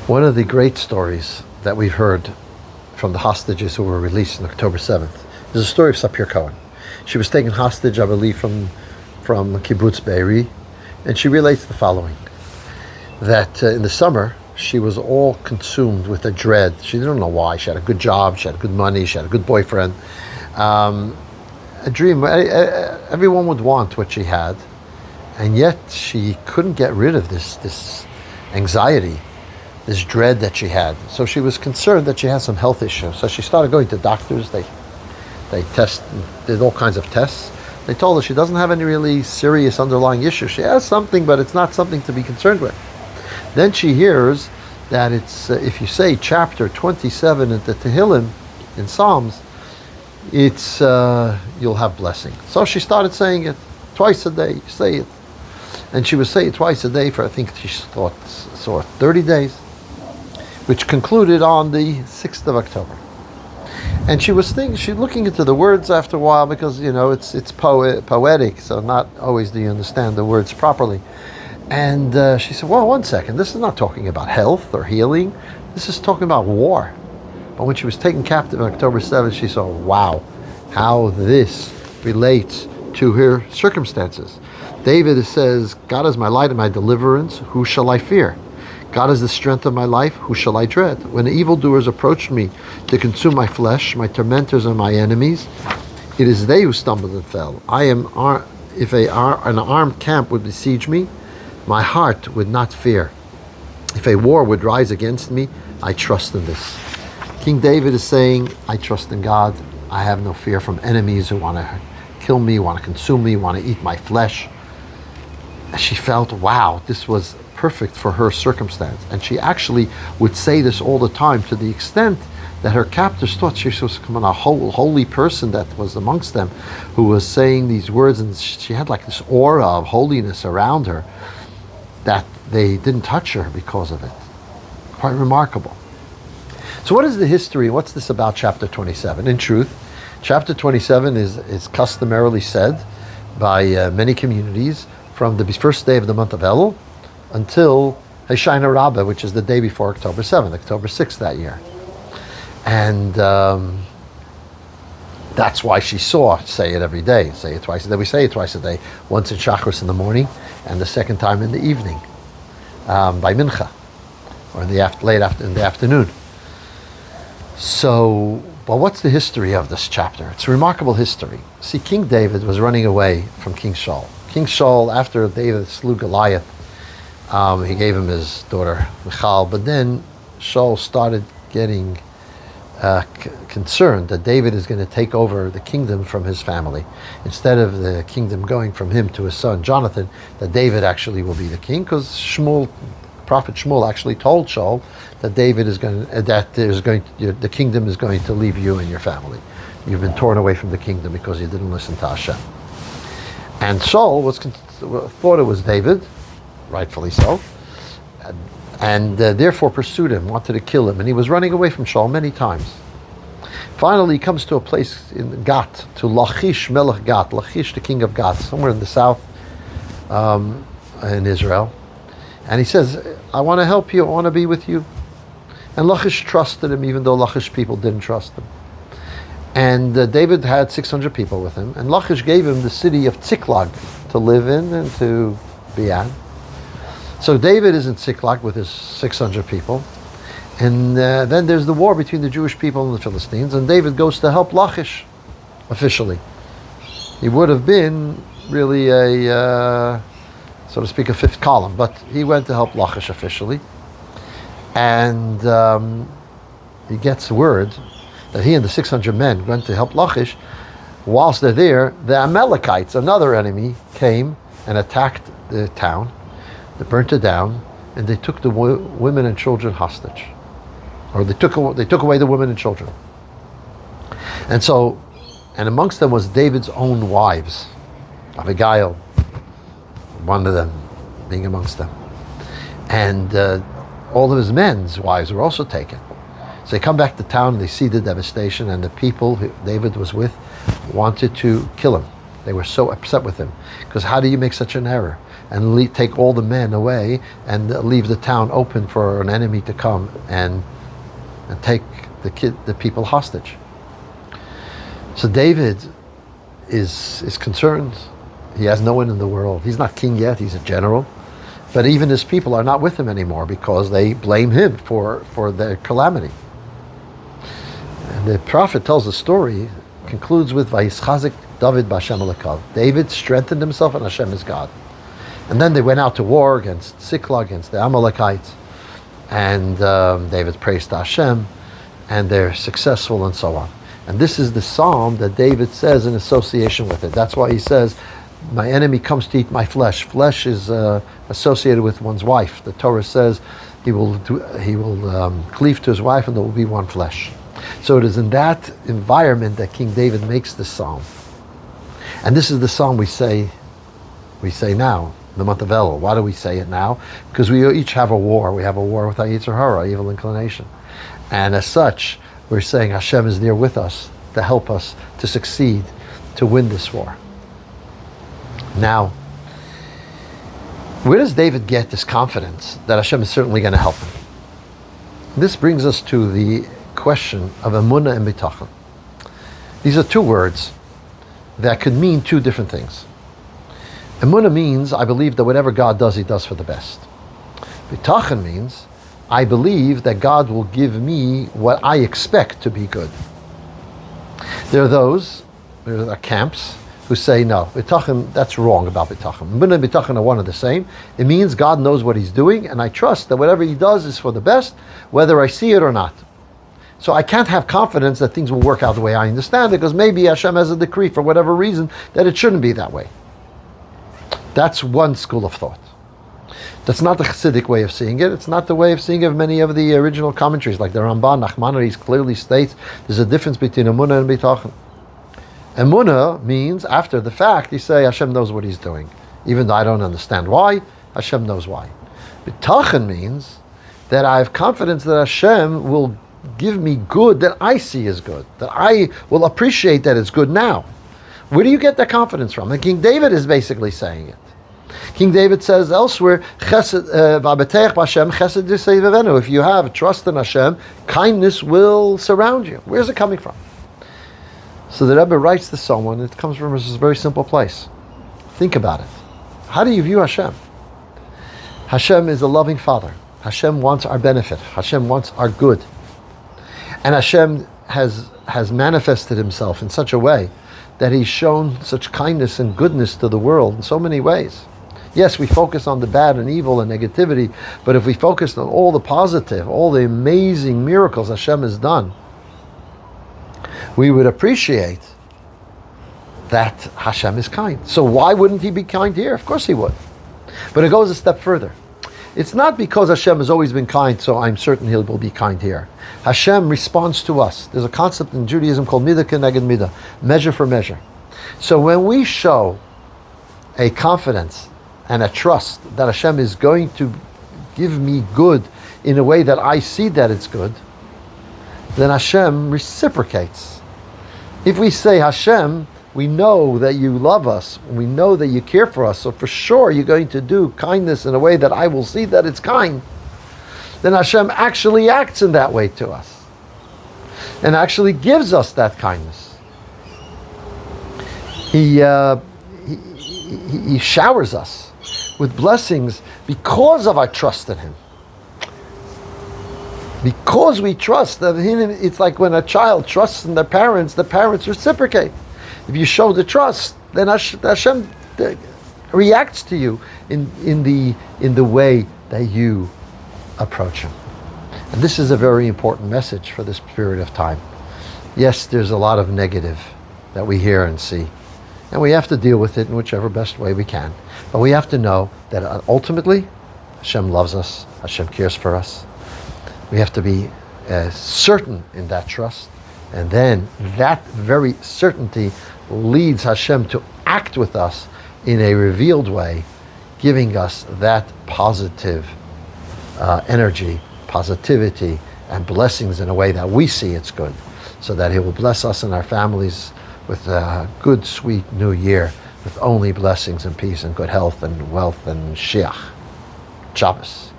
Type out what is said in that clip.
One of the great stories that we've heard from the hostages who were released on October 7th is the story of Sapir Cohen. She was taken hostage, I believe, from Kibbutz Be'eri, and she relates the following, that in the summer, she was all consumed with a dread. She didn't know why. She had a good job, she had good money, she had a good boyfriend. A dream, everyone would want what she had, and yet she couldn't get rid of this anxiety, this dread that she had. So she was concerned that she had some health issues. So she started going to doctors. They did all kinds of tests. They told her she doesn't have any really serious underlying issues. She has something, but it's not something to be concerned with. Then she hears that it's if you say chapter 27 in the Tehillim, in Psalms, it's you'll have blessing. So she started saying it twice a day. Say it, and she would say it twice a day for, I think she saw 30 days, which concluded on the 6th of October. And she was looking into the words after a while, because it's poetic, so not always do you understand the words properly. And she said, well, one second, this is not talking about health or healing, this is talking about war. But when she was taken captive on October 7th, she saw, wow, how this relates to her circumstances. David says, God is my light and my deliverance, who shall I fear? God is the strength of my life, who shall I dread? When the evildoers approached me to consume my flesh, my tormentors are my enemies. It is they who stumbled and fell. If an armed camp would besiege me, my heart would not fear. If a war would rise against me, I trust in this. King David is saying, I trust in God. I have no fear from enemies who want to kill me, want to consume me, want to eat my flesh. She felt, wow, this was perfect for her circumstance. And she actually would say this all the time, to the extent that her captors thought she was becoming a holy person that was amongst them, who was saying these words, and she had like this aura of holiness around her, that they didn't touch her because of it. Quite remarkable. So what is the history? What's this about chapter 27? In truth, chapter 27 is customarily said by many communities from the first day of the month of Elul until Hoshana Rabbah, which is the day before October 7th, October 6th that year. And that's why she say it every day, say it twice a day. We say it twice a day, once in Shachris in the morning, and the second time in the evening, by Mincha, or in the afternoon. So, well, what's the history of this chapter? It's a remarkable history. See, King David was running away from King Saul. King Saul, after David slew Goliath, he gave him his daughter Michal, but then Saul started getting concerned that David is going to take over the kingdom from his family. Instead of the kingdom going from him to his son Jonathan, that David actually will be the king, because Prophet Shmuel actually told Saul that the kingdom is going to leave you and your family. You've been torn away from the kingdom because you didn't listen to Hashem. And Saul thought it was David, rightfully so, and therefore pursued him, wanted to kill him, and he was running away from Saul many times. Finally, he comes to a place in Gat, to Lachish Melech Gat, Lachish the king of Gat, somewhere in the south in Israel. And he says, I want to help you, I want to be with you. And Lachish trusted him, even though Lachish people didn't trust him. And David had 600 people with him, and Lachish gave him the city of Tziklag to live in and to be at. So David is in Tziklag with his 600 people, and then there's the war between the Jewish people and the Philistines, and David goes to help Lachish officially. He would have been really a, so to speak, a fifth column, but he went to help Lachish officially, and he gets word that he and the 600 men went to help Lachish. Whilst they're there, the Amalekites, another enemy, came and attacked the town. They burnt it down, and they took the women and children hostage, or they took away the women and children. And amongst them was David's own wives, Abigail, one of them being amongst them, and all of his men's wives were also taken. So they come back to town, and they see the devastation, and the people who David was with wanted to kill him. They were so upset with him, because how do you make such an error? and take all the men away and leave the town open for an enemy to come and take the people hostage. So David is concerned. He has no one in the world. He's not king yet, he's a general. But even his people are not with him anymore because they blame him for their calamity. And the prophet tells the story, concludes with Vayischazik David b'Hashem Elakav. David strengthened himself and Hashem is God. And then they went out to war against Siklag, against the Amalekites. And David prays to Hashem, and they're successful and so on. And this is the psalm that David says in association with it. That's why he says, my enemy comes to eat my flesh. Flesh is associated with one's wife. The Torah says he will cleave to his wife and there will be one flesh. So it is in that environment that King David makes this psalm. And this is the psalm we say now, the month of Elul. Why do we say it now? Because we each have a war. We have a war with our Yetzer Hara, evil inclination. And as such, we're saying Hashem is there with us to help us to succeed, to win this war. Now, where does David get this confidence that Hashem is certainly going to help him? This brings us to the question of emunah and bitachon. These are two words that could mean two different things. Emunah means I believe that whatever God does, He does for the best. Bitachon means I believe that God will give me what I expect to be good. There are camps who say no, bitachon, that's wrong about bitachon. Emunah and bitachon are one and the same. It means God knows what He's doing, and I trust that whatever He does is for the best, whether I see it or not. So I can't have confidence that things will work out the way I understand it, because maybe Hashem has a decree for whatever reason that it shouldn't be that way. That's one school of thought. That's not the Chassidic way of seeing it. It's not the way of seeing it of many of the original commentaries, like the Ramban, Nachmanides clearly states there's a difference between emunah and bitachon. Emunah means after the fact, you say Hashem knows what He's doing. Even though I don't understand why, Hashem knows why. Bitachon means that I have confidence that Hashem will give me good that I see as good, that I will appreciate that it's good now. Where do you get that confidence from? And King David is basically saying it. King David says elsewhere, if you have trust in Hashem, kindness will surround you. Where's it coming from? So the Rebbe writes to someone, it comes from a very simple place. Think about it. How do you view Hashem? Hashem is a loving Father. Hashem wants our benefit. Hashem wants our good. And Hashem has manifested Himself in such a way that He's shown such kindness and goodness to the world in so many ways. Yes, we focus on the bad and evil and negativity, but if we focused on all the positive, all the amazing miracles Hashem has done, we would appreciate that Hashem is kind. So why wouldn't He be kind here? Of course He would. But it goes a step further. It's not because Hashem has always been kind, so I'm certain He will be kind here. Hashem responds to us. There's a concept in Judaism called midah keneged midah, measure for measure. So when we show a confidence and a trust that Hashem is going to give me good in a way that I see that it's good, then Hashem reciprocates. If we say, Hashem, we know that you love us, we know that you care for us, so for sure you're going to do kindness in a way that I will see that it's kind, then Hashem actually acts in that way to us and actually gives us that kindness. He showers us with blessings because of our trust in Him. Because we trust that Him, it's like when a child trusts in the parents reciprocate. If you show the trust, then Hashem reacts to you in the way that you approach Him. And this is a very important message for this period of time. Yes, there's a lot of negative that we hear and see, and we have to deal with it in whichever best way we can. But we have to know that ultimately, Hashem loves us, Hashem cares for us. We have to be certain in that trust, and then that very certainty leads Hashem to act with us in a revealed way, giving us that positive energy, positivity, and blessings in a way that we see it's good, so that He will bless us and our families with a good, sweet new year with only blessings and peace and good health and wealth and shiach. Shabbos.